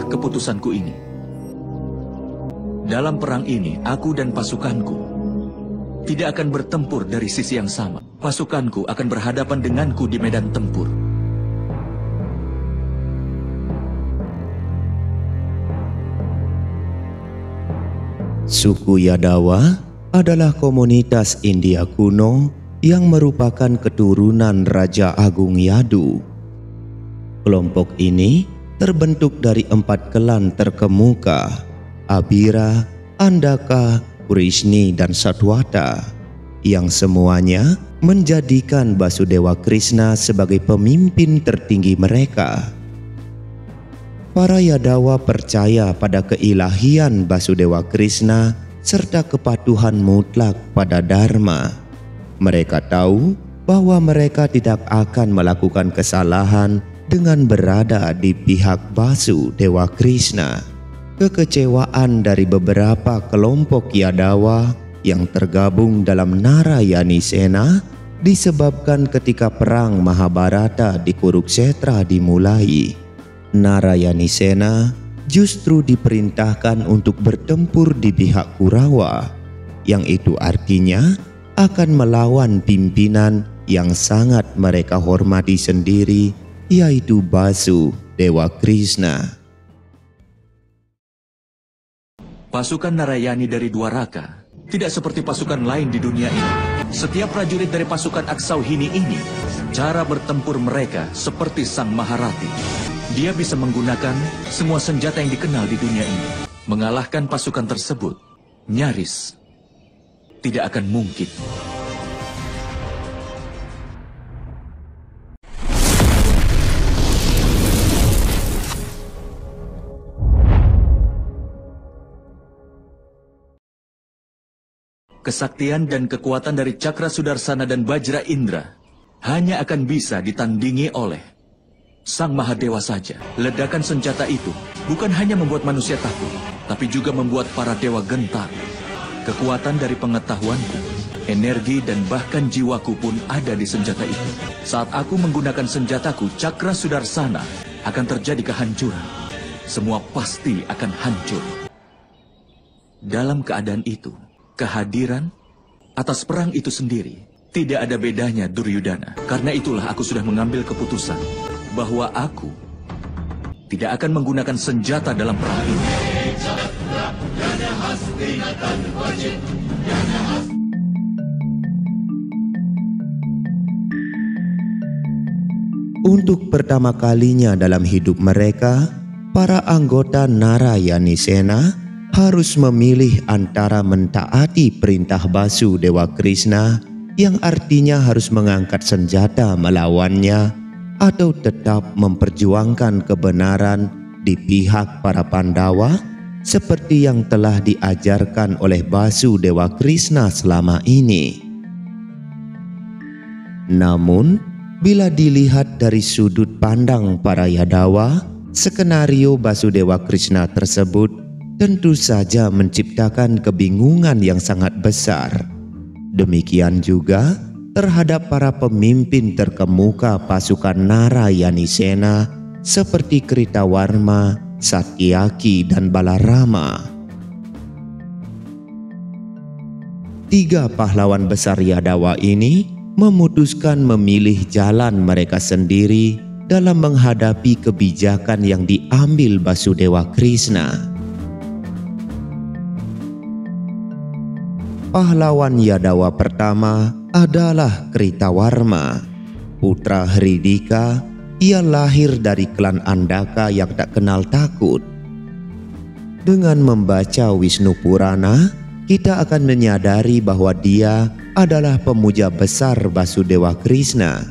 keputusanku ini. Dalam perang ini, aku dan pasukanku tidak akan bertempur dari sisi yang sama. Pasukanku akan berhadapan denganku di medan tempur. Suku Yadawa adalah komunitas India kuno yang merupakan keturunan Raja Agung Yadu. Kelompok ini terbentuk dari 4 klan terkemuka: Abhira, Andaka, Vrishni, dan Satwata, yang semuanya menjadikan Basudewa Krishna sebagai pemimpin tertinggi mereka. Para Yadawa percaya pada keilahian Basudewa Krishna serta kepatuhan mutlak pada Dharma. Mereka tahu bahwa mereka tidak akan melakukan kesalahan dengan berada di pihak Basudewa Krishna. Kekecewaan dari beberapa kelompok Yadawa yang tergabung dalam Narayani Sena disebabkan ketika perang Mahabharata di Kurukshetra dimulai. Narayani Sena justru diperintahkan untuk bertempur di pihak Kurawa, yang itu artinya akan melawan pimpinan yang sangat mereka hormati sendiri, yaitu Basudewa Krishna. Pasukan Narayani dari Dwaraka tidak seperti pasukan lain di dunia ini. Setiap prajurit dari pasukan Aksauhini ini, cara bertempur mereka seperti Sang Maharati. Dia bisa menggunakan semua senjata yang dikenal di dunia ini. Mengalahkan pasukan tersebut nyaris tidak akan mungkin. Kesaktian dan kekuatan dari Cakra Sudarsana dan Bajra Indra hanya akan bisa ditandingi oleh Sang Mahadewa saja. Ledakan senjata itu bukan hanya membuat manusia takut, tapi juga membuat para dewa gentar. Kekuatan dari pengetahuanku, energi, dan bahkan jiwaku pun ada di senjata itu. Saat aku menggunakan senjataku, Cakra Sudarsana, akan terjadi kehancuran. Semua pasti akan hancur. Dalam keadaan itu, kehadiran atas perang itu sendiri tidak ada bedanya Duryudana. Karena itulah aku sudah mengambil keputusan bahwa aku tidak akan menggunakan senjata dalam perang ini. Untuk pertama kalinya dalam hidup mereka, para anggota Narayani Sena harus memilih antara mentaati perintah Basudewa Krishna, yang artinya harus mengangkat senjata melawannya, atau tetap memperjuangkan kebenaran di pihak para Pandawa seperti yang telah diajarkan oleh Basudewa Krishna selama ini. Namun, bila dilihat dari sudut pandang para Yadawa, skenario Basudewa Krishna tersebut tentu saja menciptakan kebingungan yang sangat besar. Demikian juga terhadap para pemimpin terkemuka pasukan Narayani Sena seperti Kritawarma, Satyaki, dan Balarama. 3 pahlawan besar Yadawa ini memutuskan memilih jalan mereka sendiri dalam menghadapi kebijakan yang diambil Basudewa Krishna. Pahlawan Yadawa pertama adalah Kritawarma, putra Hridika. Ia lahir dari klan Andaka yang tak kenal takut. Dengan membaca Wisnu Purana, kita akan menyadari bahwa dia adalah pemuja besar Basudewa Krishna.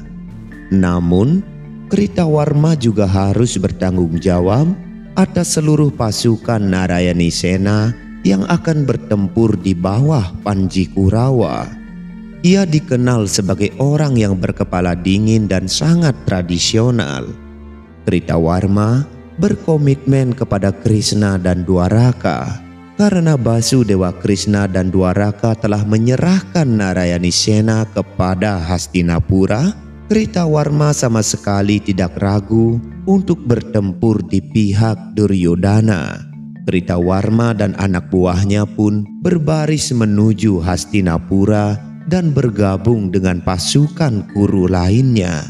Namun, Kritawarma juga harus bertanggung jawab atas seluruh pasukan Narayani Sena yang akan bertempur di bawah Panji Kurawa. Ia dikenal sebagai orang yang berkepala dingin dan sangat tradisional. Kritawarma berkomitmen kepada Krishna dan Dwaraka karena Basudewa Krishna dan Dwaraka telah menyerahkan Narayani Sena kepada Hastinapura. Kritawarma sama sekali tidak ragu untuk bertempur di pihak Duryodhana. Kritawarma dan anak buahnya pun berbaris menuju Hastinapura dan bergabung dengan pasukan Kuru lainnya.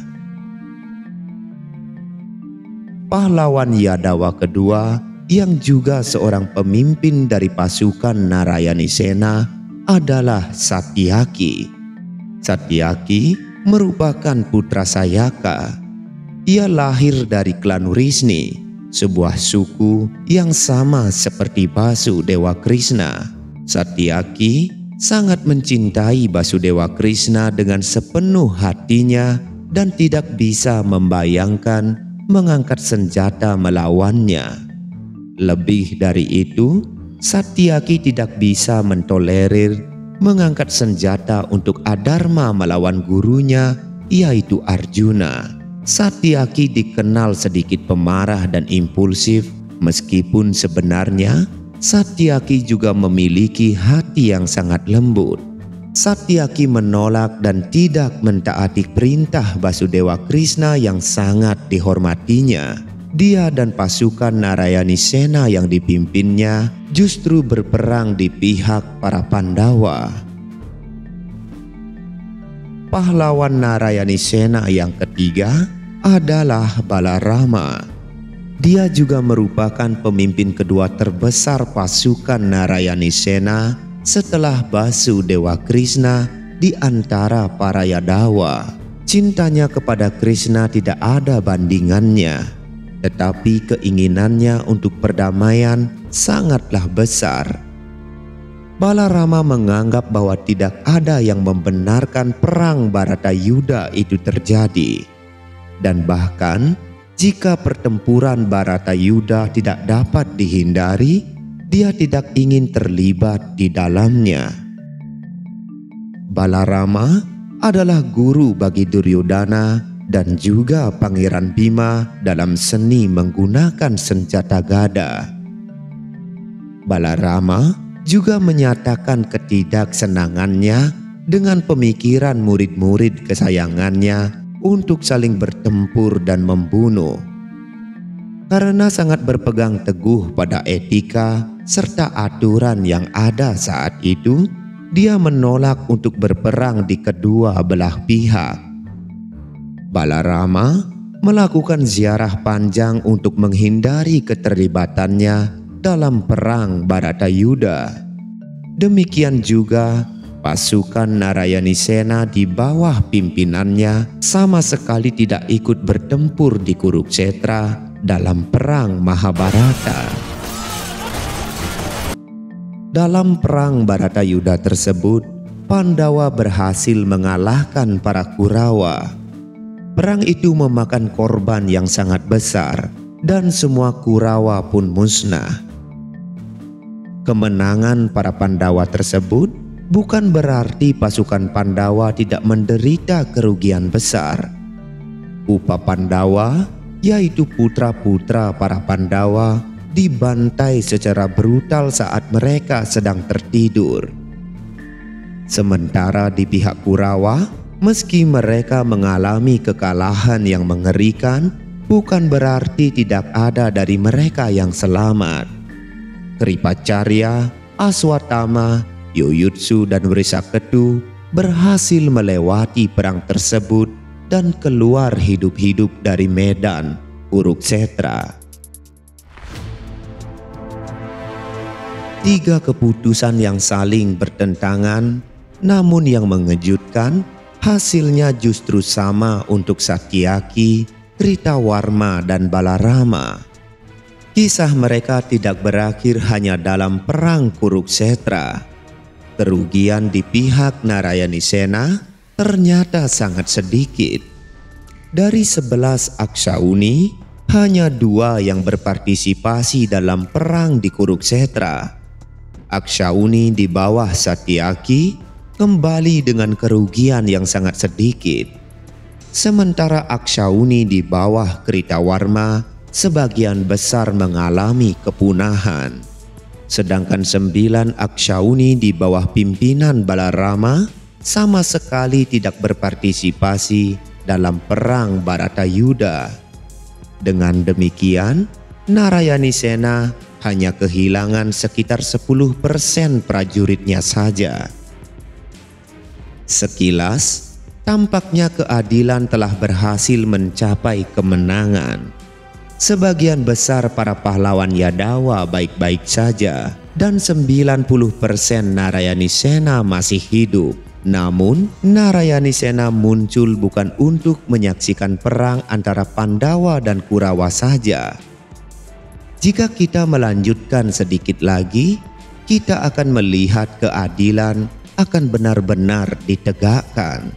Pahlawan Yadawa kedua yang juga seorang pemimpin dari pasukan Narayani Sena adalah Satyaki. Satyaki merupakan putra Sayaka. Ia lahir dari klan Wrisni, sebuah suku yang sama seperti Basudewa Krishna. Satyaki sangat mencintai Basudewa Krishna dengan sepenuh hatinya dan tidak bisa membayangkan mengangkat senjata melawannya. Lebih dari itu, Satyaki tidak bisa mentolerir mengangkat senjata untuk adharma melawan gurunya, yaitu Arjuna. Satyaki dikenal sedikit pemarah dan impulsif, meskipun sebenarnya Satyaki juga memiliki hati yang sangat lembut. Satyaki menolak dan tidak mentaati perintah Basudewa Krishna yang sangat dihormatinya. Dia dan pasukan Narayani Sena yang dipimpinnya justru berperang di pihak para Pandawa. Pahlawan Narayani Sena yang ketiga adalah Balarama. Dia juga merupakan pemimpin kedua terbesar pasukan Narayani Sena setelah Basudewa Krishna di antara para Yadawa. Cintanya kepada Krishna tidak ada bandingannya. Tetapi keinginannya untuk perdamaian sangatlah besar. Balarama menganggap bahwa tidak ada yang membenarkan perang Bharatayuddha itu terjadi. Dan bahkan jika pertempuran Bharatayuddha tidak dapat dihindari, dia tidak ingin terlibat di dalamnya. Balarama adalah guru bagi Duryodhana dan juga Pangeran Bima dalam seni menggunakan senjata gada. Balarama juga menyatakan ketidaksenangannya dengan pemikiran murid-murid kesayangannya untuk saling bertempur dan membunuh. Karena sangat berpegang teguh pada etika serta aturan yang ada saat itu, dia menolak untuk berperang di kedua belah pihak. Balarama melakukan ziarah panjang untuk menghindari keterlibatannya dalam perang Bharatayuddha. Demikian juga pasukan Narayani Sena di bawah pimpinannya sama sekali tidak ikut bertempur di Kurukshetra dalam perang Mahabharata. Dalam perang Bharatayuddha tersebut, Pandawa berhasil mengalahkan para Kurawa. Perang itu memakan korban yang sangat besar dan semua Kurawa pun musnah. Kemenangan para Pandawa tersebut bukan berarti pasukan Pandawa tidak menderita kerugian besar. Upa Pandawa, yaitu putra-putra para Pandawa, dibantai secara brutal saat mereka sedang tertidur. Sementara di pihak Kurawa, meski mereka mengalami kekalahan yang mengerikan, bukan berarti tidak ada dari mereka yang selamat. Kripacarya, Aswatthama, Yuyutsu dan Wrisaketu berhasil melewati perang tersebut dan keluar hidup-hidup dari medan Kurukshetra. Tiga keputusan yang saling bertentangan, namun yang mengejutkan, hasilnya justru sama untuk Satyaki, Kritawarma dan Balarama. Kisah mereka tidak berakhir hanya dalam perang Kurukshetra. Kerugian di pihak Narayani Sena ternyata sangat sedikit. Dari 11 Aksauni, hanya 2 yang berpartisipasi dalam perang di Kurukshetra. Aksauni di bawah Satyaki kembali dengan kerugian yang sangat sedikit. Sementara Aksauni di bawah Kritawarma sebagian besar mengalami kepunahan. Sedangkan 9 Aksauni di bawah pimpinan Balarama sama sekali tidak berpartisipasi dalam perang Baratayuda. Dengan demikian, Narayani Sena hanya kehilangan sekitar 10% prajuritnya saja. Sekilas, tampaknya keadilan telah berhasil mencapai kemenangan. Sebagian besar para pahlawan Yadawa baik-baik saja dan 90% Narayani Sena masih hidup. Namun, Narayani Sena muncul bukan untuk menyaksikan perang antara Pandawa dan Kurawa saja. Jika kita melanjutkan sedikit lagi, kita akan melihat keadilan akan benar-benar ditegakkan.